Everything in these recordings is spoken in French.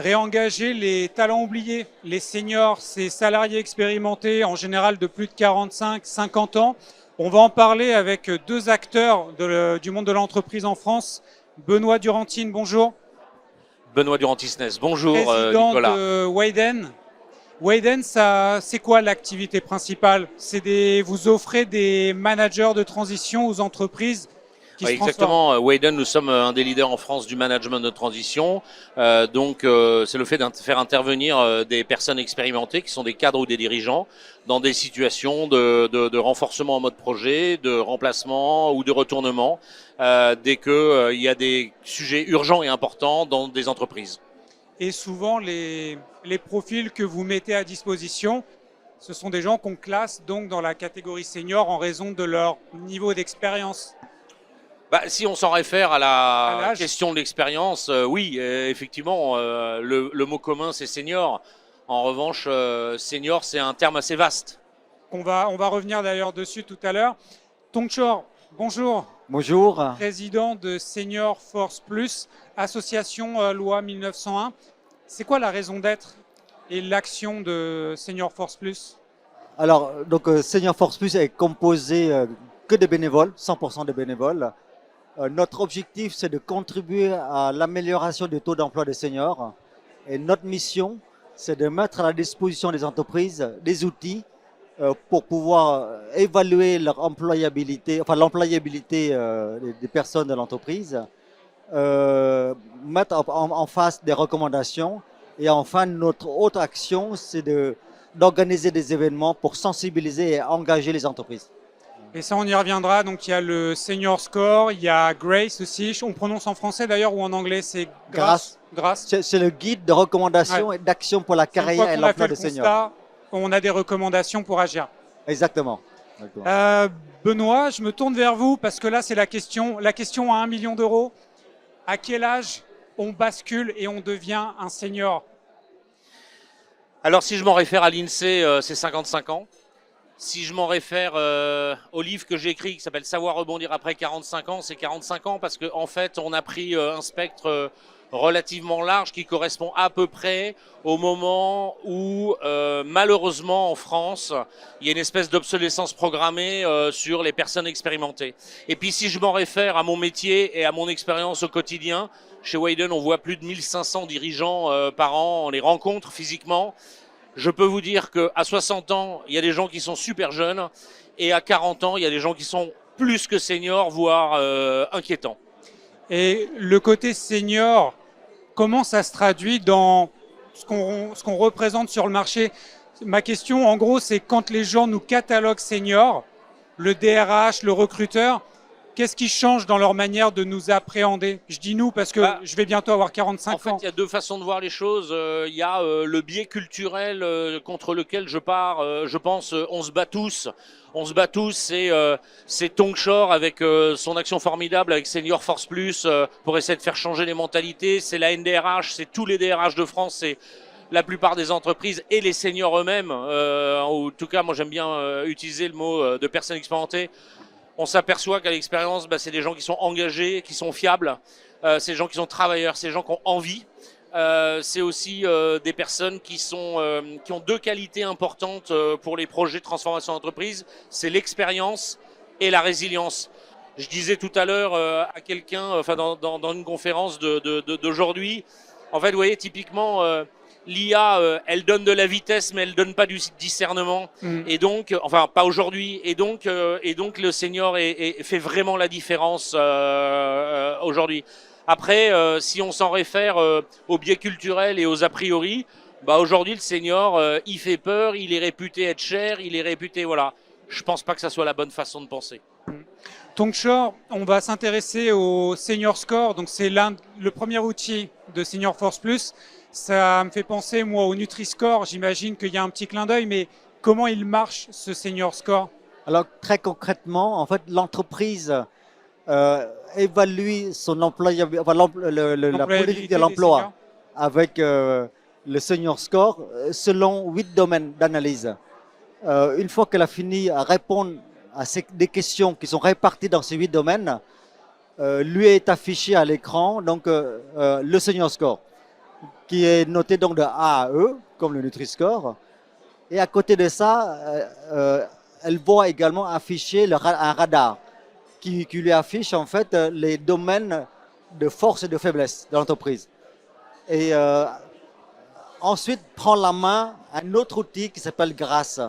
réengager les talents oubliés, les seniors, ces salariés expérimentés, en général de plus de 45, 50 ans. On va en parler avec deux acteurs du monde de l'entreprise en France. Benoît Durantine, bonjour. Benoît Durantisnes, bonjour Président Nicolas. de Wayden. Wayden, c'est quoi l'activité principale? Vous offrez des managers de transition aux entreprises qui se transforment. Exactement, Wayden, nous sommes un des leaders en France du management de transition. C'est le fait de faire intervenir des personnes expérimentées qui sont des cadres ou des dirigeants dans des situations de renforcement en mode projet, de remplacement ou de retournement dès qu'il y a des sujets urgents et importants dans des entreprises. Et souvent, les profils que vous mettez à disposition, ce sont des gens qu'on classe donc dans la catégorie senior en raison de leur niveau d'expérience. Si on s'en réfère à la question de l'expérience, oui, effectivement, le mot commun c'est senior. En revanche, senior c'est un terme assez vaste. On va revenir d'ailleurs dessus tout à l'heure. Tongchor, bonjour. Bonjour. Président de Senior Force Plus, association loi 1901. C'est quoi la raison d'être et l'action de Senior Force Plus? Alors, donc Senior Force Plus est composé que de bénévoles, 100% de bénévoles. Notre objectif, c'est de contribuer à l'amélioration du taux d'emploi des seniors. Et notre mission, c'est de mettre à la disposition des entreprises des outils pour pouvoir évaluer leur employabilité, enfin l'employabilité des personnes de l'entreprise, mettre en face des recommandations. Et enfin, notre autre action, c'est d'organiser des événements pour sensibiliser et engager les entreprises. Et ça, on y reviendra. Donc, il y a le Senior Score, il y a Grace aussi. On prononce en français d'ailleurs ou en anglais, c'est Grace. C'est le guide de recommandations et d'action pour la carrière et l'emploi des seniors. On a des recommandations pour agir. Exactement. Benoît, je me tourne vers vous parce que là, c'est la question à 1 million d'euros. À quel âge on bascule et on devient un senior? Alors, si je m'en réfère à l'INSEE, c'est 55 ans. Si je m'en réfère au livre que j'ai écrit qui s'appelle Savoir rebondir après 45 ans, c'est 45 ans parce qu'en fait, on a pris un spectre relativement large qui correspond à peu près au moment où, malheureusement, en France, il y a une espèce d'obsolescence programmée sur les personnes expérimentées. Et puis, si je m'en réfère à mon métier et à mon expérience au quotidien, chez Wayden, on voit plus de 1500 dirigeants par an, on les rencontre physiquement. Je peux vous dire qu'à 60 ans, il y a des gens qui sont super jeunes et à 40 ans, il y a des gens qui sont plus que seniors, voire inquiétants. Et le côté senior, comment ça se traduit dans ce qu'on représente sur le marché? Ma question, en gros, c'est quand les gens nous cataloguent seniors, le DRH, le recruteur, qu'est-ce qui change dans leur manière de nous appréhender? Je dis nous parce que je vais bientôt avoir 45 ans. En fait, il y a deux façons de voir les choses. Il y a le biais culturel contre lequel je pars. Je pense, on se bat tous. On se bat tous. C'est Tongchor avec son action formidable avec Senior Force Plus pour essayer de faire changer les mentalités. C'est la NDRH, c'est tous les DRH de France. C'est la plupart des entreprises et les seniors eux-mêmes. En tout cas, moi, j'aime bien utiliser le mot de personnes expérimentées. On s'aperçoit qu'à l'expérience, c'est des gens qui sont engagés, qui sont fiables, c'est des gens qui sont travailleurs, c'est des gens qui ont envie. C'est aussi des personnes qui ont deux qualités importantes pour les projets de transformation d'entreprise, c'est l'expérience et la résilience. Je disais tout à l'heure à quelqu'un, dans une conférence d'aujourd'hui, en fait, vous voyez, typiquement, l'IA, elle donne de la vitesse, mais elle donne pas du discernement. Et donc, enfin, pas aujourd'hui. Et donc, le senior fait vraiment la différence aujourd'hui. Après, si on s'en réfère aux biais culturels et aux a priori, aujourd'hui, le senior, il fait peur, il est réputé être cher, il est réputé, voilà. Je pense pas que ça soit la bonne façon de penser. Tongchor, on va s'intéresser au Senior Score. Donc, c'est le premier outil de Senior Force Plus. Ça me fait penser, moi, au Nutri-Score. J'imagine qu'il y a un petit clin d'œil, mais comment il marche, ce Senior Score? Alors, très concrètement, en fait, l'entreprise évalue son employabilité, la politique de l'emploi avec le Senior Score selon 8 domaines d'analyse. Une fois qu'elle a fini à répondre à des questions qui sont réparties dans ces 8 domaines, lui est affiché à l'écran donc le Senior Score. qui est noté donc de A à E, comme le Nutri-Score. Et à côté de ça, elle voit également afficher un radar qui lui affiche en fait les domaines de force et de faiblesse de l'entreprise. Et ensuite prend la main un autre outil qui s'appelle GRACE.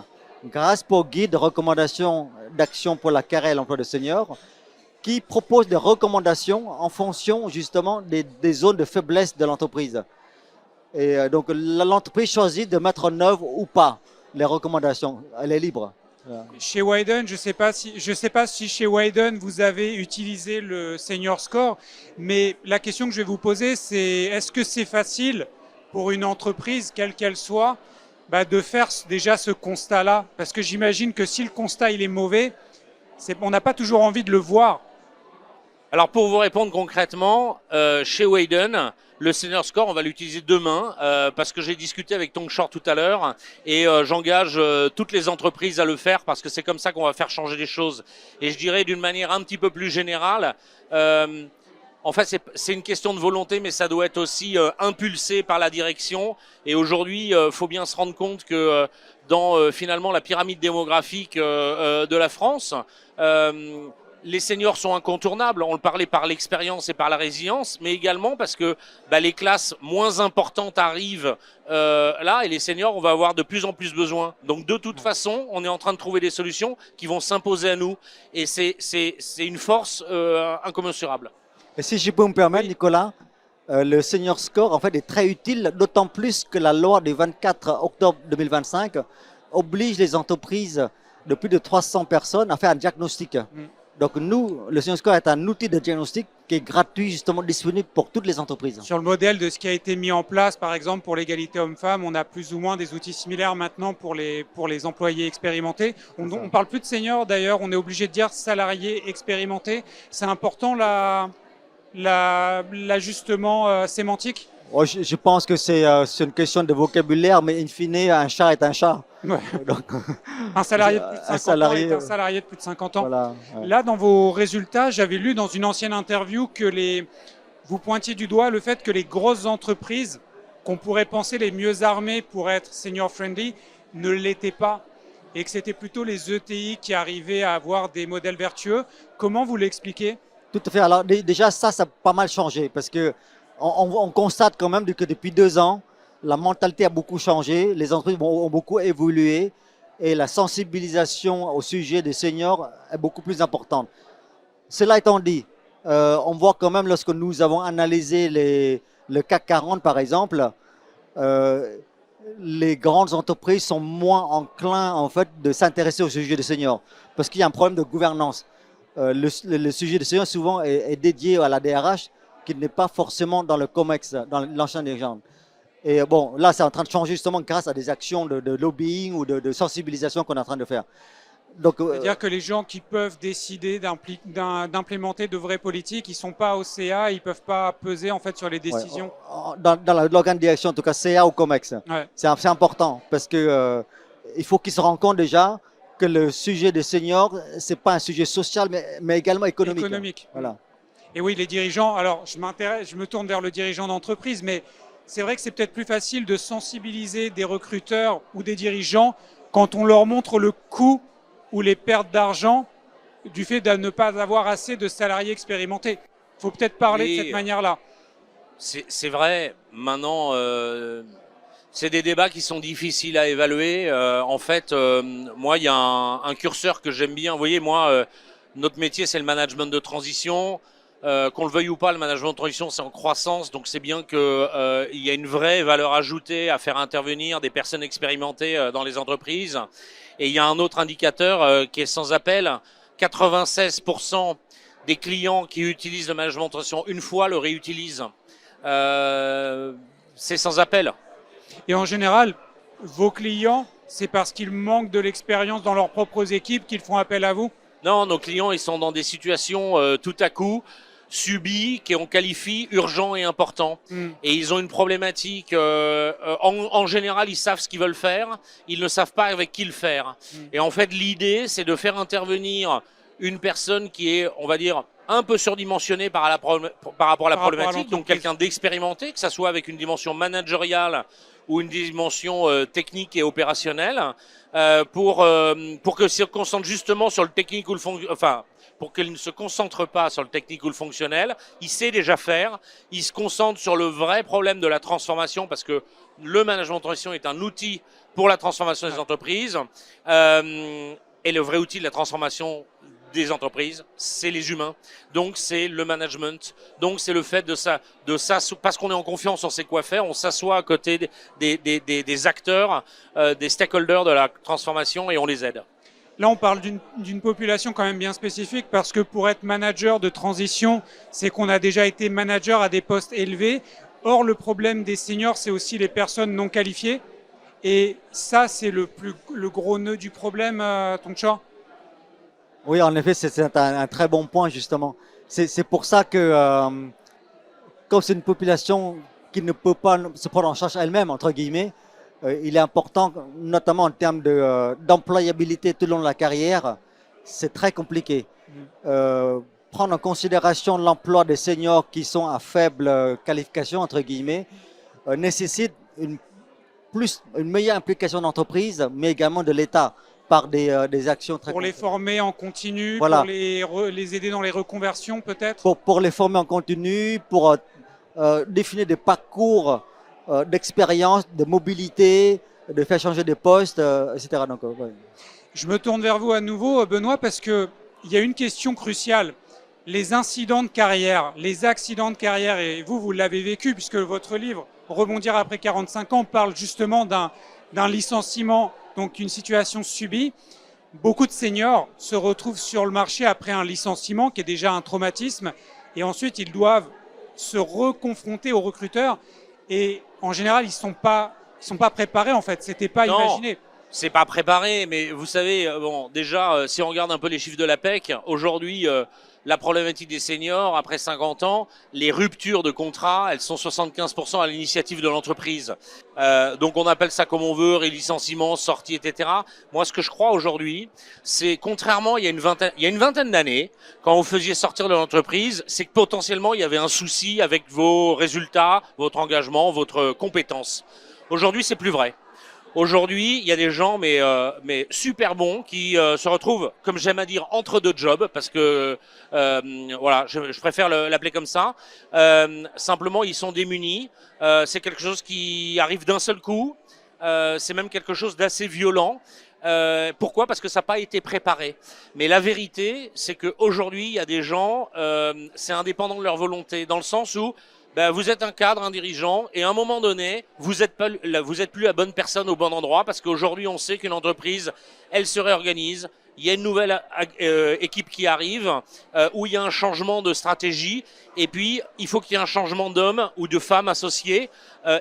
GRACE pour guide, recommandations d'action pour la carrière et l'emploi des seniors, qui propose des recommandations en fonction justement des zones de faiblesse de l'entreprise. Et donc l'entreprise choisit de mettre en œuvre ou pas les recommandations. Elle est libre. Chez Widen, je sais pas si chez Widen vous avez utilisé le senior score, mais la question que je vais vous poser, c'est est-ce que c'est facile pour une entreprise, quelle qu'elle soit, de faire déjà ce constat-là? Parce que j'imagine que si le constat il est mauvais, on n'a pas toujours envie de le voir. Alors pour vous répondre concrètement, chez Widen, le senior score, on va l'utiliser demain parce que j'ai discuté avec Tongshore tout à l'heure et j'engage toutes les entreprises à le faire parce que c'est comme ça qu'on va faire changer les choses. Et je dirais d'une manière un petit peu plus générale, en fait c'est une question de volonté mais ça doit être aussi impulsé par la direction. Et aujourd'hui, faut bien se rendre compte que dans finalement la pyramide démographique de la France, les seniors sont incontournables, on le parlait par l'expérience et par la résilience, mais également parce que les classes moins importantes arrivent là et les seniors, on va avoir de plus en plus besoin. Donc de toute façon, on est en train de trouver des solutions qui vont s'imposer à nous et c'est une force incommensurable. Et si je peux me permettre, Nicolas, le senior score en fait est très utile, d'autant plus que la loi du 24 octobre 2025 oblige les entreprises de plus de 300 personnes à faire un diagnostic. Donc nous, le senior score est un outil de diagnostic qui est gratuit, justement disponible pour toutes les entreprises. Sur le modèle de ce qui a été mis en place, par exemple pour l'égalité homme-femme, on a plus ou moins des outils similaires maintenant pour les employés expérimentés. On ne parle plus de seniors d'ailleurs, on est obligé de dire salariés expérimentés. C'est important l'ajustement sémantique? Je pense que c'est une question de vocabulaire, mais in fine, un chat est un chat. Ouais. Donc, un salarié de plus de 50 ans est un salarié de plus de 50 ans. Voilà, ouais. Là, dans vos résultats, j'avais lu dans une ancienne interview que vous pointiez du doigt le fait que les grosses entreprises, qu'on pourrait penser les mieux armées pour être senior friendly, ne l'étaient pas. Et que c'était plutôt les ETI qui arrivaient à avoir des modèles vertueux. Comment vous l'expliquez? Tout à fait. Alors déjà, ça a pas mal changé parce que on constate quand même que depuis 2 ans, la mentalité a beaucoup changé, les entreprises ont beaucoup évolué et la sensibilisation au sujet des seniors est beaucoup plus importante. Cela étant dit, on voit quand même lorsque nous avons analysé le CAC 40 par exemple, les grandes entreprises sont moins enclins en fait de s'intéresser au sujet des seniors parce qu'il y a un problème de gouvernance. Le sujet des seniors souvent est dédié à la DRH qui n'est pas forcément dans le COMEX, dans l'ancien dirigeant. Et bon, là, c'est en train de changer justement grâce à des actions de lobbying ou de sensibilisation qu'on est en train de faire. C'est-à-dire que les gens qui peuvent décider d'implémenter de vraies politiques, ils ne sont pas au CA, ils ne peuvent pas peser en fait sur les décisions. Ouais, dans l'organe de direction, en tout cas CA ou COMEX. Ouais. C'est important parce que il faut qu'ils se rendent compte déjà que le sujet des seniors, ce n'est pas un sujet social, mais également économique. Voilà. Et oui, les dirigeants, alors je me tourne vers le dirigeant d'entreprise, mais c'est vrai que c'est peut-être plus facile de sensibiliser des recruteurs ou des dirigeants quand on leur montre le coût ou les pertes d'argent du fait de ne pas avoir assez de salariés expérimentés. Il faut peut-être parler de cette manière-là. C'est vrai, maintenant, c'est des débats qui sont difficiles à évaluer. En fait, moi, il y a un curseur que j'aime bien. Vous voyez, moi, notre métier, c'est le management de transition. Qu'on le veuille ou pas, le management de transition, c'est en croissance. Donc, c'est bien qu'il y a une vraie valeur ajoutée à faire intervenir des personnes expérimentées dans les entreprises. Et il y a un autre indicateur qui est sans appel. 96% des clients qui utilisent le management de transition une fois le réutilisent. C'est sans appel. Et en général, vos clients, c'est parce qu'ils manquent de l'expérience dans leurs propres équipes qu'ils font appel à vous? Non, nos clients, ils sont dans des situations tout à coup subies, qu'on qualifie urgent et important. Et ils ont une problématique. En général, ils savent ce qu'ils veulent faire. Ils ne savent pas avec qui le faire. Et en fait, l'idée, c'est de faire intervenir une personne qui est, on va dire, un peu surdimensionné par rapport à la problématique, donc l'entreprise. quelqu'un d'expérimenté, que ça soit avec une dimension managériale ou une dimension technique et opérationnelle, pour que se concentre justement sur le technique ou pour qu'il ne se concentre pas sur le technique ou le fonctionnel. Il sait déjà faire, il se concentre sur le vrai problème de la transformation, parce que le management de transition est un outil pour la transformation des entreprises, et le vrai outil de la transformation des entreprises, c'est les humains. Donc c'est le management. Donc c'est le fait parce qu'on est en confiance, on sait quoi faire, on s'assoit à côté des acteurs, des stakeholders de la transformation et on les aide. Là, on parle d'une population quand même bien spécifique parce que pour être manager de transition, c'est qu'on a déjà été manager à des postes élevés. Or, le problème des seniors, c'est aussi les personnes non qualifiées. Et ça, c'est le gros nœud du problème, Tongchor. Oui, en effet, c'est un très bon point, justement. C'est pour ça que, comme c'est une population qui ne peut pas se prendre en charge elle-même, entre guillemets, il est important, notamment en termes d'employabilité tout au long de la carrière, c'est très compliqué. Prendre en considération l'emploi des seniors qui sont à faible qualification, entre guillemets, nécessite une meilleure implication d'entreprise, mais également de l'État, par des actions très Pour les former en continu, voilà. Pour les aider dans les reconversions peut-être. Pour les former en continu, pour définir des parcours d'expérience, de mobilité, de faire changer des postes, etc. Donc, ouais. Je me tourne vers vous à nouveau, Benoît, parce qu'il y a une question cruciale. Les incidents de carrière, les accidents de carrière, et vous l'avez vécu, puisque votre livre, Rebondir après 45 ans, parle justement d'un licenciement, donc une situation subie. Beaucoup de seniors se retrouvent sur le marché après un licenciement qui est déjà un traumatisme, et ensuite ils doivent se reconfronter aux recruteurs, et en général ils sont pas préparés en fait, c'était pas imaginé. C'est pas préparé, mais vous savez, bon, déjà, si on regarde un peu les chiffres de l'APEC, aujourd'hui, la problématique des seniors, après 50 ans, les ruptures de contrat, elles sont 75% à l'initiative de l'entreprise. Donc on appelle ça comme on veut, licenciement, sortie, etc. Moi, ce que je crois aujourd'hui, c'est contrairement il y a une vingtaine d'années, quand vous faisiez sortir de l'entreprise, c'est que potentiellement il y avait un souci avec vos résultats, votre engagement, votre compétence. Aujourd'hui, c'est plus vrai. Aujourd'hui, il y a des gens mais super bons qui se retrouvent, comme j'aime à dire, entre deux jobs, parce que voilà, je préfère l'appeler comme ça. Simplement, ils sont démunis. C'est quelque chose qui arrive d'un seul coup. C'est même quelque chose d'assez violent. Pourquoi? Parce que ça n'a pas été préparé. Mais la vérité, c'est qu'aujourd'hui, il y a des gens, c'est indépendant de leur volonté, dans le sens où vous êtes un cadre, un dirigeant, et à un moment donné, vous êtes plus la bonne personne au bon endroit, parce qu'aujourd'hui, on sait qu'une entreprise, elle se réorganise. Il y a une nouvelle équipe qui arrive, où il y a un changement de stratégie, et puis il faut qu'il y ait un changement d'hommes ou de femmes associés,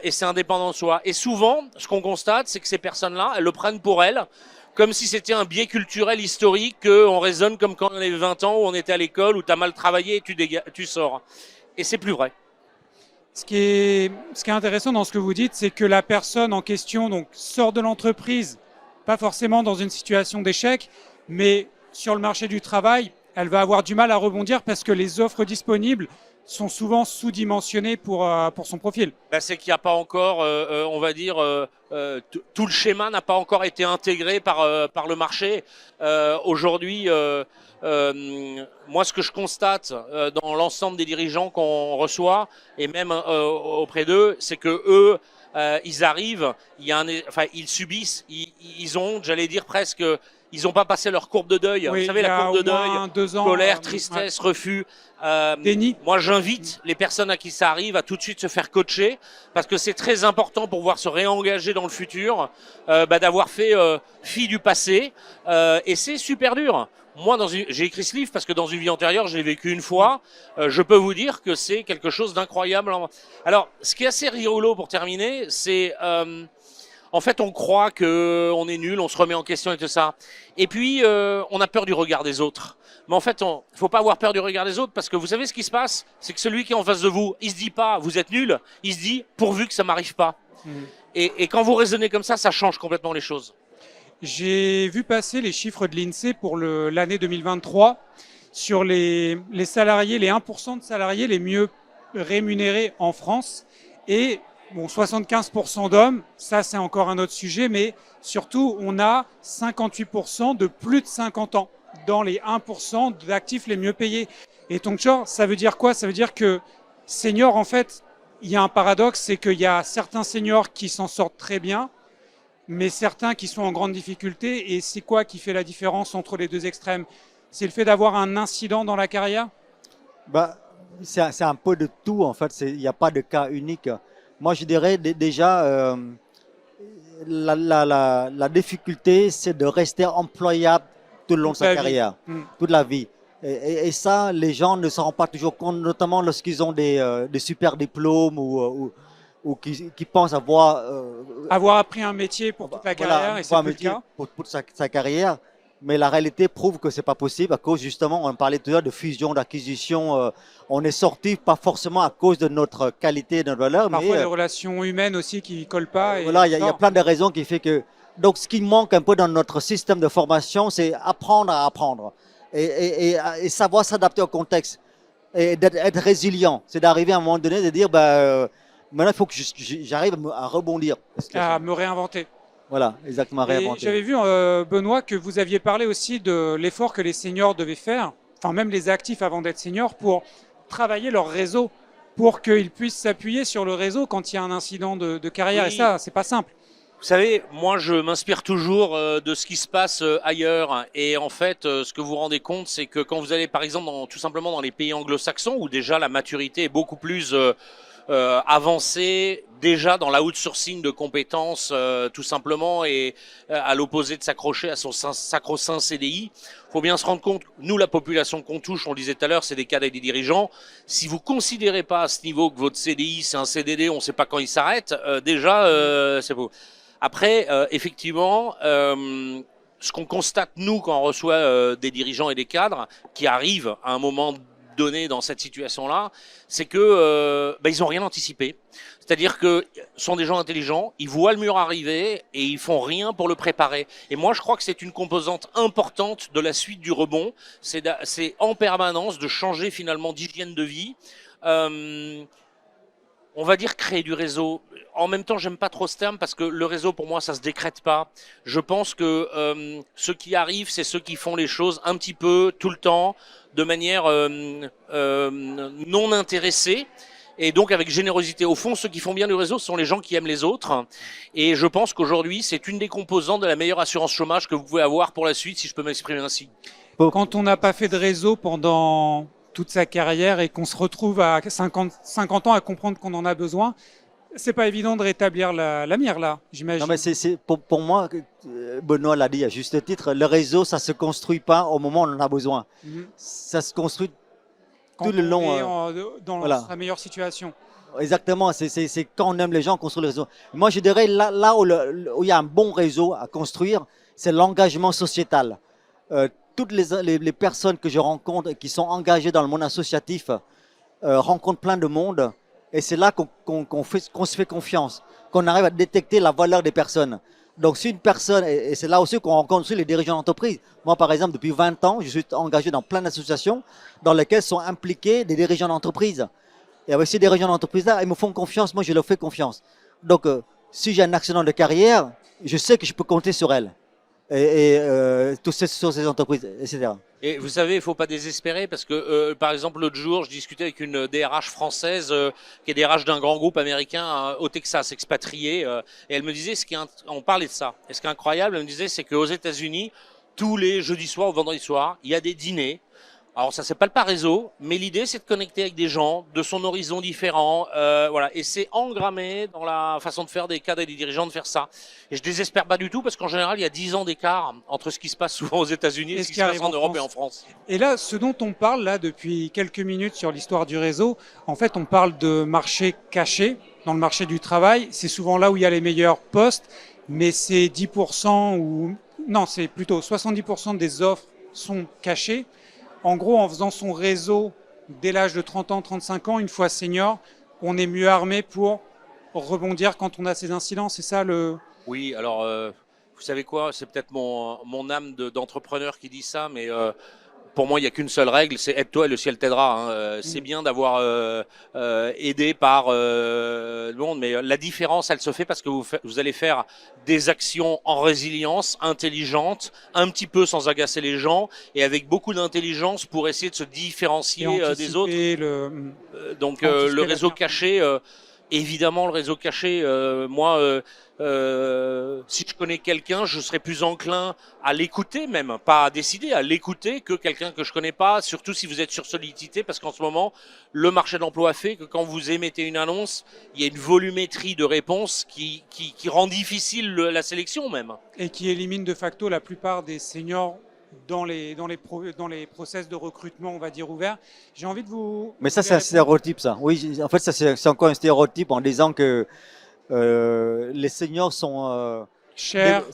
et c'est indépendant de soi. Et souvent, ce qu'on constate, c'est que ces personnes-là, elles le prennent pour elles, comme si c'était un biais culturel historique, qu'on raisonne comme quand on avait 20 ans, où on était à l'école, où tu as mal travaillé et tu sors. Et c'est plus vrai. Ce qui est intéressant dans ce que vous dites, c'est que la personne en question donc, sort de l'entreprise, pas forcément dans une situation d'échec, mais sur le marché du travail, elle va avoir du mal à rebondir parce que les offres disponibles sont souvent sous-dimensionnées pour son profil. C'est qu'il n'y a pas encore, on va dire, tout le schéma n'a pas encore été intégré par le marché. Aujourd'hui, moi, ce que je constate dans l'ensemble des dirigeants qu'on reçoit, et même auprès d'eux, c'est que eux, ils arrivent, ils subissent, ils ont, j'allais dire presque, ils n'ont pas passé leur courbe de deuil. Oui, vous savez, la courbe de deuil, 2 ans, colère, tristesse, refus. Déni. Moi, j'invite les personnes à qui ça arrive à tout de suite se faire coacher, parce que c'est très important pour pouvoir se réengager dans le futur, d'avoir fait fi du passé, et c'est super dur. Moi, j'ai écrit ce livre parce que dans une vie antérieure, je l'ai vécu une fois. Je peux vous dire que c'est quelque chose d'incroyable. Alors, ce qui est assez rigolo pour terminer, c'est en fait, on croit qu'on est nul, on se remet en question et tout ça. Et puis, on a peur du regard des autres. Mais en fait, il faut pas avoir peur du regard des autres, parce que vous savez ce qui se passe, c'est que celui qui est en face de vous, il se dit pas vous êtes nul, il se dit pourvu que ça m'arrive pas. Et quand vous raisonnez comme ça change complètement les choses. J'ai vu passer les chiffres de l'INSEE pour l'année 2023 sur les salariés, les 1% de salariés les mieux rémunérés en France. Et bon, 75% d'hommes, ça c'est encore un autre sujet, mais surtout on a 58% de plus de 50 ans dans les 1% d'actifs les mieux payés. Et Tongchor, ça veut dire quoi? Ça veut dire que seniors, en fait, il y a un paradoxe, c'est qu'il y a certains seniors qui s'en sortent très bien, mais certains qui sont en grande difficulté. Et c'est quoi qui fait la différence entre les deux extrêmes? C'est le fait d'avoir un incident dans la carrière? Bah, c'est un peu de tout, en fait. Il n'y a pas de cas unique. Moi, je dirais déjà, la difficulté, c'est de rester employable tout le long de Toute sa la vie. carrière, toute la vie. Et ça, les gens ne s'en rendent pas toujours compte, notamment lorsqu'ils ont des super diplômes ou qui pensent Avoir appris un métier pour toute la carrière, et c'est un plus le métier cas. pour sa carrière. Mais la réalité prouve que c'est pas possible à cause justement, on parlait tout à l'heure de fusion, d'acquisition. On est sorti pas forcément à cause de notre qualité et de notre valeur, Parfois mais des relations humaines aussi qui ne collent pas. Et voilà, il y a plein de raisons qui fait que. Donc, ce qui manque un peu dans notre système de formation, c'est apprendre à apprendre et savoir s'adapter au contexte et être résilient. C'est d'arriver à un moment donné de dire, maintenant, il faut que j'arrive à rebondir. à me réinventer. Voilà, exactement, Et réinventer. j'avais vu, Benoît, que vous aviez parlé aussi de l'effort que les seniors devaient faire, enfin même les actifs avant d'être seniors, pour travailler leur réseau, pour qu'ils puissent s'appuyer sur le réseau quand il y a un incident de carrière. Oui. Et ça, c'est pas simple. Vous savez, moi je m'inspire toujours de ce qui se passe ailleurs. Et en fait, ce que vous vous rendez compte, c'est que quand vous allez par exemple tout simplement dans les pays anglo-saxons, où déjà la maturité est beaucoup plus avancée, déjà dans l'outsourcing de compétences tout simplement, et à l'opposé de s'accrocher à son sacro-saint CDI, faut bien se rendre compte, nous la population qu'on touche, on le disait tout à l'heure, c'est des cadres et des dirigeants. Si vous considérez pas à ce niveau que votre CDI c'est un CDD, on ne sait pas quand il s'arrête, déjà c'est beau. Après, effectivement, ce qu'on constate, nous, quand on reçoit des dirigeants et des cadres qui arrivent à un moment donné dans cette situation-là, c'est que ils n'ont rien anticipé. C'est-à-dire que sont des gens intelligents, ils voient le mur arriver et ils font rien pour le préparer. Et moi, je crois que c'est une composante importante de la suite du rebond. C'est en permanence de changer finalement d'hygiène de vie. On va dire créer du réseau. En même temps, j'aime pas trop ce terme parce que le réseau, pour moi, ça se décrète pas. Je pense que ceux qui arrivent, c'est ceux qui font les choses un petit peu, tout le temps, de manière non intéressée. Et donc avec générosité. Au fond, ceux qui font bien le réseau, ce sont les gens qui aiment les autres. Et je pense qu'aujourd'hui, c'est une des composantes de la meilleure assurance chômage que vous pouvez avoir pour la suite, si je peux m'exprimer ainsi. Quand on n'a pas fait de réseau pendant toute sa carrière et qu'on se retrouve à 50 ans à comprendre qu'on en a besoin, c'est pas évident de rétablir la mire là, j'imagine. Non, mais pour moi, Benoît l'a dit à juste titre, le réseau, ça se construit pas au moment où on en a besoin. Ça se construit Quand tout le long. on est dans voilà. sa meilleure situation. Exactement, c'est quand on aime les gens, construire le réseau. Moi, je dirais là où il y a un bon réseau à construire, c'est l'engagement sociétal. Toutes les personnes que je rencontre et qui sont engagées dans le monde associatif rencontrent plein de monde. Et c'est là qu'on se fait confiance, qu'on arrive à détecter la valeur des personnes. Donc, si une personne, et c'est là aussi qu'on rencontre aussi les dirigeants d'entreprise. Moi, par exemple, depuis 20 ans, je suis engagé dans plein d'associations dans lesquelles sont impliqués des dirigeants d'entreprise. Et avec ces dirigeants d'entreprise-là, ils me font confiance, moi je leur fais confiance. Donc, si j'ai un accident de carrière, je sais que je peux compter sur elles. Et sur ces entreprises, etc. Et vous savez, il ne faut pas désespérer parce que, par exemple, l'autre jour, je discutais avec une DRH française qui est DRH d'un grand groupe américain au Texas, expatrié, et elle me disait, on parlait de ça. Et ce qui est incroyable, elle me disait, c'est qu'aux États-Unis, tous les jeudis soirs ou vendredis soirs, il y a des dîners. Alors ça s'appelle pas réseau, mais l'idée c'est de connecter avec des gens de son horizon différent, voilà. Et c'est engrammé dans la façon de faire des cadres et des dirigeants de faire ça. Et je désespère pas du tout parce qu'en général il y a 10 ans d'écart entre ce qui se passe souvent aux États-Unis et ce qui se passe en Europe et en France. Et là, ce dont on parle là depuis quelques minutes sur l'histoire du réseau, en fait, on parle de marché caché dans le marché du travail. C'est souvent là où il y a les meilleurs postes, mais c'est 10% ou non, c'est plutôt 70% des offres sont cachées. En gros, en faisant son réseau dès l'âge de 30 ans, 35 ans, une fois senior, on est mieux armé pour rebondir quand on a ces incidents. C'est ça le... Oui, alors, vous savez quoi, c'est peut-être mon âme d'entrepreneur qui dit ça, mais pour moi, il n'y a qu'une seule règle, c'est aide-toi et le ciel t'aidera. Hein. C'est bien d'avoir aidé par le monde, mais la différence, elle se fait parce que vous allez faire des actions en résilience, intelligentes, un petit peu sans agacer les gens, et avec beaucoup d'intelligence pour essayer de se différencier des autres. Donc le réseau caché, évidemment le réseau caché, si je connais quelqu'un, je serais plus enclin à l'écouter même, pas à décider, à l'écouter que quelqu'un que je connais pas, surtout si vous êtes sur sollicité, parce qu'en ce moment, le marché de l'emploi fait que quand vous émettez une annonce, il y a une volumétrie de réponses qui rend difficile la sélection même. Et qui élimine de facto la plupart des seniors dans les process de recrutement, on va dire, ouverts. J'ai envie de vous... Mais ça, c'est un stéréotype, ça. Oui, en fait, ça, c'est encore un stéréotype en disant que les seniors sont chers,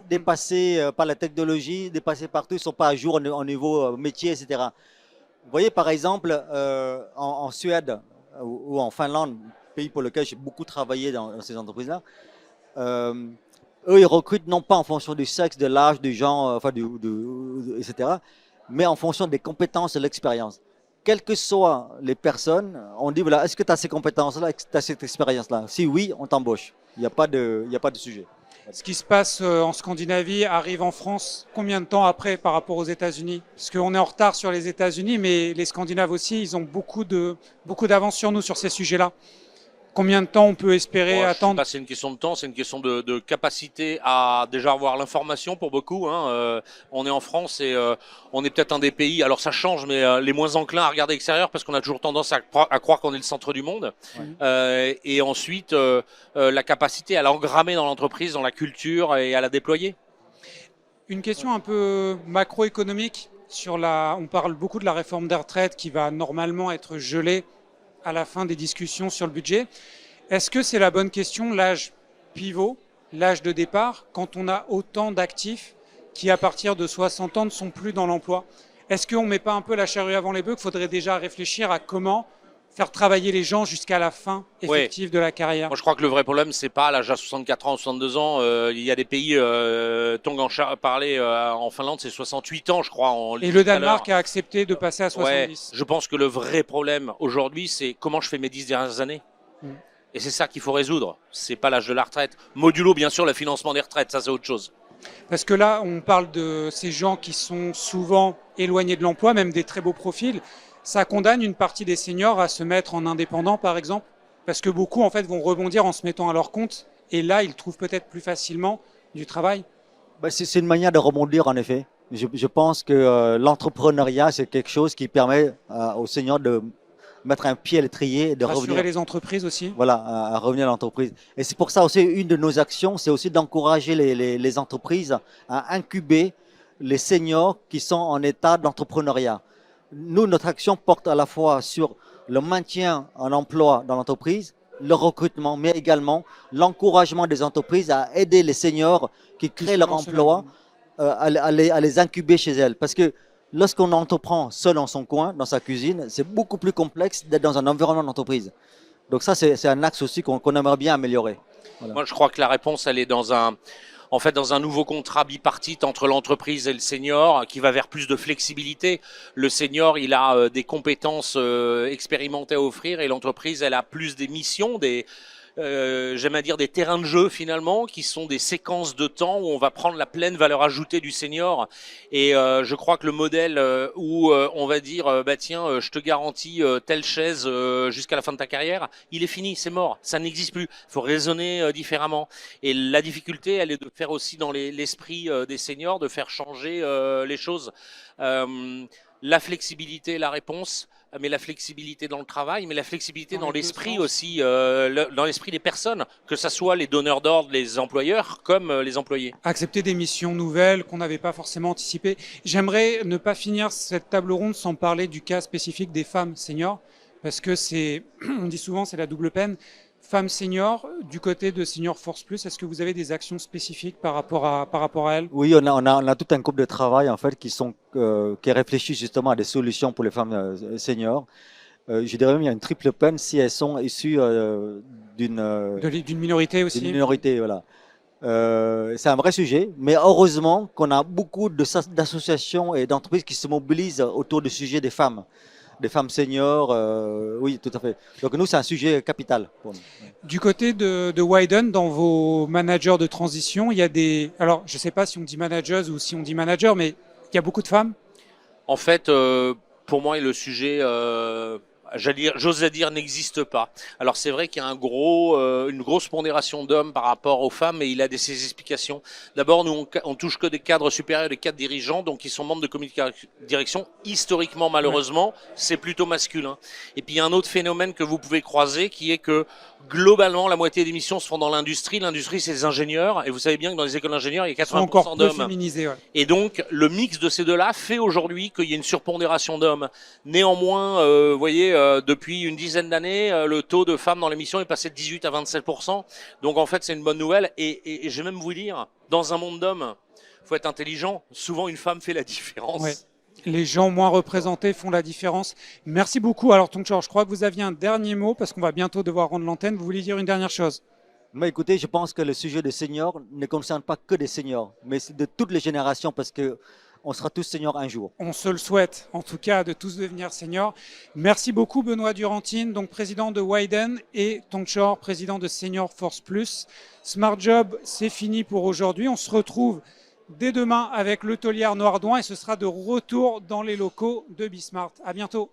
dépassés par la technologie, dépassés partout, ils ne sont pas à jour au niveau métier, etc. Vous voyez, par exemple, en Suède ou en Finlande, pays pour lequel j'ai beaucoup travaillé dans ces entreprises-là, eux, ils recrutent non pas en fonction du sexe, de l'âge, du genre, etc., mais en fonction des compétences et de l'expérience. Quelles que soient les personnes, on dit, voilà, est-ce que tu as ces compétences-là, est-ce que tu as cette expérience-là? Si oui, on t'embauche. Il n'y a pas de sujet. Ce qui se passe en Scandinavie arrive en France combien de temps après par rapport aux États-Unis? Parce qu'on est en retard sur les États-Unis, mais les Scandinaves aussi, ils ont beaucoup d'avance sur nous sur ces sujets-là. Combien de temps on peut espérer attendre? Je sais pas, c'est une question de temps, c'est une question de capacité à déjà avoir l'information pour beaucoup. Hein. On est en France et on est peut-être un des pays, alors ça change, mais les moins enclins à regarder l'extérieur parce qu'on a toujours tendance à croire qu'on est le centre du monde. Et ensuite, la capacité à l'engrammer dans l'entreprise, dans la culture et à la déployer. Une question un peu macroéconomique. On parle beaucoup de la réforme des retraites qui va normalement être gelée à la fin des discussions sur le budget. Est-ce que c'est la bonne question, l'âge pivot, l'âge de départ, quand on a autant d'actifs qui, à partir de 60 ans, ne sont plus dans l'emploi? Est-ce qu'on ne met pas un peu la charrue avant les bœufs, qu'il faudrait déjà réfléchir à comment faire travailler les gens jusqu'à la fin effective de la carrière? Moi, je crois que le vrai problème, c'est pas l'âge à 64 ans ou 62 ans. Il y a des pays, Tongan parlait en Finlande, c'est 68 ans, je crois. Et le Danemark a accepté de passer à 70. Je pense que le vrai problème aujourd'hui, c'est comment je fais mes 10 dernières années. Et c'est ça qu'il faut résoudre. C'est pas l'âge de la retraite. Modulo, bien sûr, le financement des retraites, ça c'est autre chose. Parce que là, on parle de ces gens qui sont souvent éloignés de l'emploi, même des très beaux profils. Ça condamne une partie des seniors à se mettre en indépendant, par exemple, parce que beaucoup, en fait, vont rebondir en se mettant à leur compte. Et là, ils trouvent peut-être plus facilement du travail. C'est une manière de rebondir, en effet. Je pense que l'entrepreneuriat, c'est quelque chose qui permet aux seniors de mettre un pied à l'étrier et de rassurer revenir. Les entreprises aussi. Voilà, à revenir à l'entreprise. Et c'est pour ça aussi, une de nos actions, c'est aussi d'encourager les entreprises à incuber les seniors qui sont en état d'entrepreneuriat. Nous, notre action porte à la fois sur le maintien en emploi dans l'entreprise, le recrutement, mais également l'encouragement des entreprises à aider les seniors qui créent leur emploi à les incuber chez elles. Parce que lorsqu'on entreprend seul dans son coin, dans sa cuisine, c'est beaucoup plus complexe d'être dans un environnement d'entreprise. Donc ça, c'est un axe aussi qu'on aimerait bien améliorer. Voilà. Moi, je crois que la réponse, elle est dans un nouveau contrat bipartite entre l'entreprise et le senior qui va vers plus de flexibilité. Le senior, il a des compétences expérimentées à offrir et l'entreprise, elle a plus des missions, j'aime à dire des terrains de jeu finalement, qui sont des séquences de temps où on va prendre la pleine valeur ajoutée du senior. Et je crois que le modèle où on va dire, tiens, je te garantis telle chaise jusqu'à la fin de ta carrière, il est fini, c'est mort, ça n'existe plus. Il faut raisonner différemment. Et la difficulté, elle est de faire aussi dans l'esprit des seniors, de faire changer les choses. La flexibilité est la réponse, mais la flexibilité dans le travail, mais la flexibilité dans l'esprit aussi, dans l'esprit des personnes, que ce soit les donneurs d'ordre, les employeurs, comme les employés. Accepter des missions nouvelles qu'on n'avait pas forcément anticipées. J'aimerais ne pas finir cette table ronde sans parler du cas spécifique des femmes seniors, parce que on dit souvent, c'est la double peine. Femmes seniors, du côté de Senior Force Plus, est-ce que vous avez des actions spécifiques par rapport à elles? Oui, on a tout un groupe de travail en fait qui réfléchit justement à des solutions pour les femmes seniors. Je dirais même il y a une triple peine si elles sont issues d'une minorité aussi. D'une minorité, voilà. C'est un vrai sujet, mais heureusement qu'on a beaucoup d'associations et d'entreprises qui se mobilisent autour du sujet des femmes seniors. Oui, tout à fait. Donc nous, c'est un sujet capital pour nous. Du côté de Widen, dans vos managers de transition, il y a des... Alors, je ne sais pas si on dit managers ou si on dit manager, mais il y a beaucoup de femmes. En fait, pour moi, le sujet, j'ose dire, n'existe pas. Alors c'est vrai qu'il y a une grosse pondération d'hommes par rapport aux femmes, mais il a ses explications. D'abord, nous, on touche que des cadres supérieurs, des cadres dirigeants, donc ils sont membres de comité de direction. Historiquement, malheureusement, c'est plutôt masculin. Et puis il y a un autre phénomène que vous pouvez croiser, qui est que globalement, la moitié des missions se font dans l'industrie. L'industrie, c'est les ingénieurs, et vous savez bien que dans les écoles d'ingénieurs, il y a 80% d'hommes. Féminisés, ouais. Et donc, le mix de ces deux-là fait aujourd'hui qu'il y a une surpondération d'hommes. Néanmoins, vous voyez, depuis une dizaine d'années, le taux de femmes dans l'émission est passé de 18 à 27%. Donc, en fait, c'est une bonne nouvelle. Et je vais même vous dire, dans un monde d'hommes, faut être intelligent. Souvent, une femme fait la différence. Ouais. Les gens moins représentés font la différence. Merci beaucoup. Alors, Tongchor, je crois que vous aviez un dernier mot parce qu'on va bientôt devoir rendre l'antenne. Vous voulez dire une dernière chose? Mais écoutez, je pense que le sujet des seniors ne concerne pas que des seniors, mais c'est de toutes les générations parce que on sera tous seniors un jour. On se le souhaite, en tout cas, de tous devenir seniors. Merci beaucoup, Benoît Durantine, donc président de Widen, et Tongchor, président de Senior Force Plus. Smart Job, c'est fini pour aujourd'hui. On se retrouve dès demain avec le Tauliard Noardouin et ce sera de retour dans les locaux de Bismart. À bientôt.